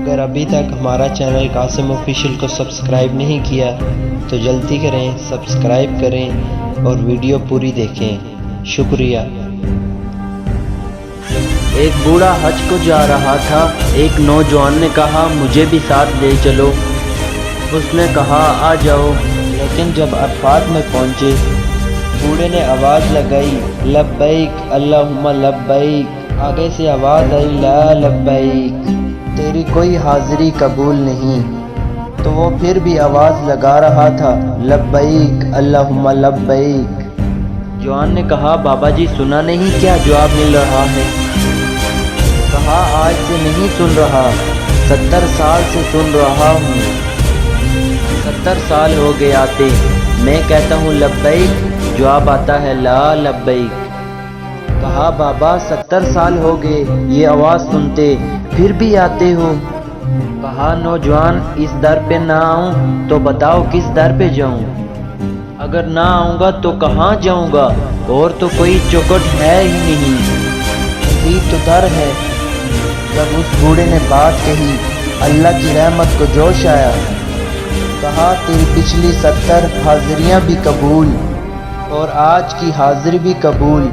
اگر ابھی تک ہمارا چینل قاسم آفیشیل کو سبسکرائب نہیں کیا تو جلدی کریں، سبسکرائب کریں اور ویڈیو پوری دیکھیں۔ شکریہ۔ ایک بوڑھا حج کو جا رہا تھا۔ ایک نوجوان نے کہا مجھے بھی ساتھ لے چلو۔ اس نے کہا آ جاؤ، لیکن جب عرفات میں پہنچے بوڑھے نے آواز لگائی لبیک اللہم لبیک۔ آگے سے آواز آئی لا لبیک، تیری کوئی حاضری قبول نہیں۔ تو وہ پھر بھی آواز لگا رہا تھا لبیک اللہم لبیک۔ جوان نے کہا بابا جی سنا نہیں کیا جواب مل رہا ہے؟ کہا آج سے نہیں سن رہا، 70 سال سے سن رہا ہوں۔ 70 سال ہو گئے آتے، میں کہتا ہوں لبیک، جواب آتا ہے لا لبیک۔ کہا بابا 70 سال ہو گئے یہ آواز سنتے، پھر بھی آتے ہو؟ کہا نوجوان اس در پہ نہ آؤں تو بتاؤ کس در پہ جاؤں؟ اگر نہ آؤں گا تو کہاں جاؤں گا؟ اور تو کوئی چوکھٹ ہے ہی نہیں۔ یہی تو در ہے۔ جب اس بوڑھے نے بات کہی اللہ کی رحمت کو جوش آیا۔ کہا تیری پچھلی 70 حاضریاں بھی قبول اور آج کی حاضری بھی قبول۔